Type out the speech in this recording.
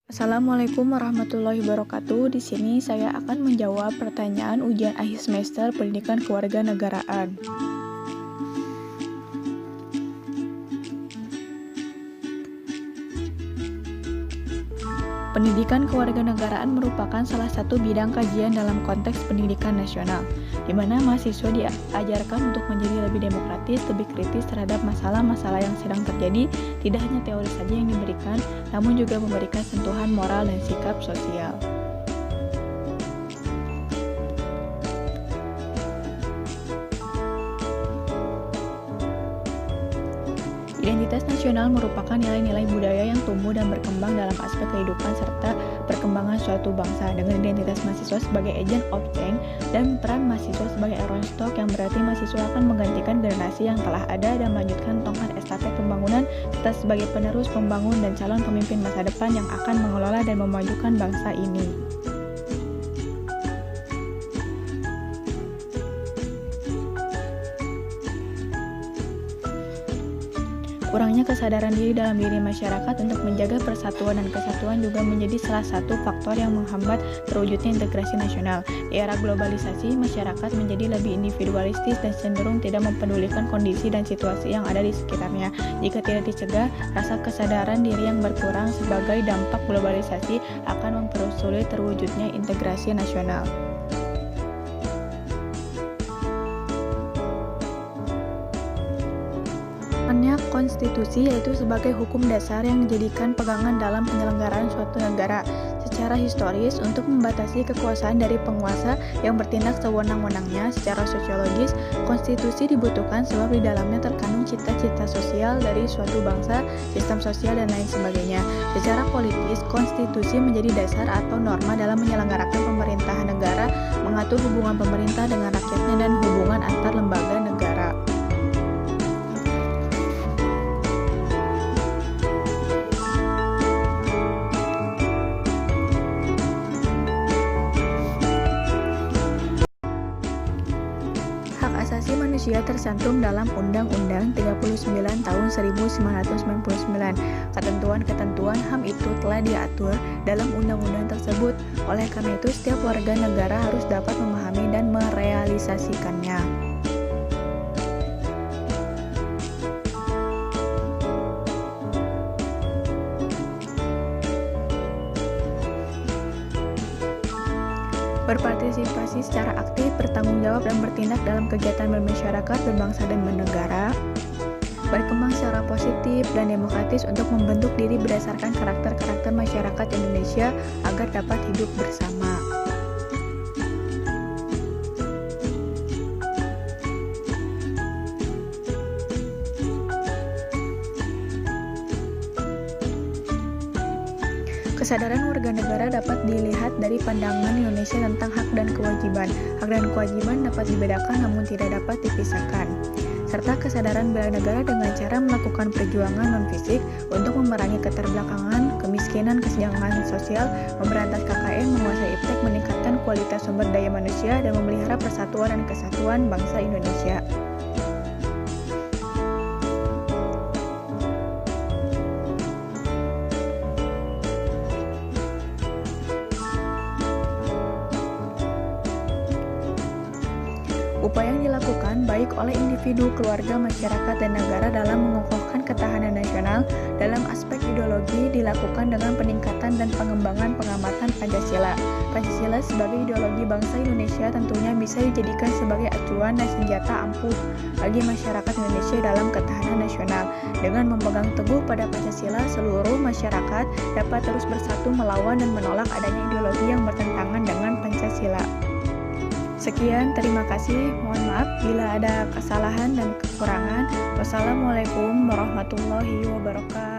Assalamualaikum warahmatullahi wabarakatuh. Di sini saya akan menjawab pertanyaan ujian akhir semester Pendidikan Kewarganegaraan. Pendidikan kewarganegaraan merupakan salah satu bidang kajian dalam konteks pendidikan nasional, di mana mahasiswa diajarkan untuk menjadi lebih demokratis, lebih kritis terhadap masalah-masalah yang sedang terjadi. Tidak hanya teori saja yang diberikan, namun juga memberikan sentuhan moral dan sikap sosial. Identitas nasional merupakan nilai-nilai budaya yang tumbuh dan berkembang dalam aspek kehidupan serta perkembangan suatu bangsa. Dengan identitas mahasiswa sebagai agent of change dan peran mahasiswa sebagai iron stock, yang berarti mahasiswa akan menggantikan generasi yang telah ada dan melanjutkan tongkat estafet pembangunan serta sebagai penerus pembangun dan calon pemimpin masa depan yang akan mengelola dan memajukan bangsa ini. Kurangnya kesadaran diri dalam diri masyarakat untuk menjaga persatuan dan kesatuan juga menjadi salah satu faktor yang menghambat terwujudnya integrasi nasional. Di era globalisasi, masyarakat menjadi lebih individualistis dan cenderung tidak mempedulikan kondisi dan situasi yang ada di sekitarnya. Jika tidak dicegah, rasa kesadaran diri yang berkurang sebagai dampak globalisasi akan mempersulit terwujudnya integrasi nasional. Konstitusi yaitu sebagai hukum dasar yang dijadikan pegangan dalam penyelenggaraan suatu negara secara historis untuk membatasi kekuasaan dari penguasa yang bertindak sewenang-wenangnya. Secara sosiologis, konstitusi dibutuhkan sebab di dalamnya terkandung cita-cita sosial dari suatu bangsa, sistem sosial, dan lain sebagainya. Secara politis, konstitusi menjadi dasar atau norma dalam menyelenggarakan pemerintahan negara, mengatur hubungan pemerintah dengan rakyatnya dan hubungan antar lembaga negara. Hak asasi manusia tercantum dalam Undang-Undang 39 tahun 1999. Ketentuan-ketentuan HAM itu telah diatur dalam undang-undang tersebut. Oleh karena itu, setiap warga negara harus dapat memahami dan merealisasikannya. Berpartisipasi secara aktif, bertanggung jawab, dan bertindak dalam kegiatan bermasyarakat, berbangsa, dan bernegara. Berkembang secara positif dan demokratis untuk membentuk diri berdasarkan karakter-karakter masyarakat Indonesia agar dapat hidup bersama. Kesadaran warga negara dapat dilihat dari pandangan Indonesia tentang hak dan kewajiban. Hak dan kewajiban dapat dibedakan namun tidak dapat dipisahkan. Serta kesadaran bela negara dengan cara melakukan perjuangan non-fisik untuk memerangi keterbelakangan, kemiskinan, kesenjangan sosial, memberantas KKN, menguasai iptek, meningkatkan kualitas sumber daya manusia, dan memelihara persatuan dan kesatuan bangsa Indonesia. Upaya yang dilakukan baik oleh individu, keluarga, masyarakat, dan negara dalam mengokohkan ketahanan nasional dalam aspek ideologi dilakukan dengan peningkatan dan pengembangan pengamatan Pancasila. Pancasila sebagai ideologi bangsa Indonesia tentunya bisa dijadikan sebagai acuan dan senjata ampuh bagi masyarakat Indonesia dalam ketahanan nasional. Dengan memegang teguh pada Pancasila, seluruh masyarakat dapat terus bersatu melawan dan menolak adanya ideologi yang bertentangan dengan Pancasila. Sekian, terima kasih. Mohon maaf bila ada kesalahan dan kekurangan. Wassalamualaikum warahmatullahi wabarakatuh.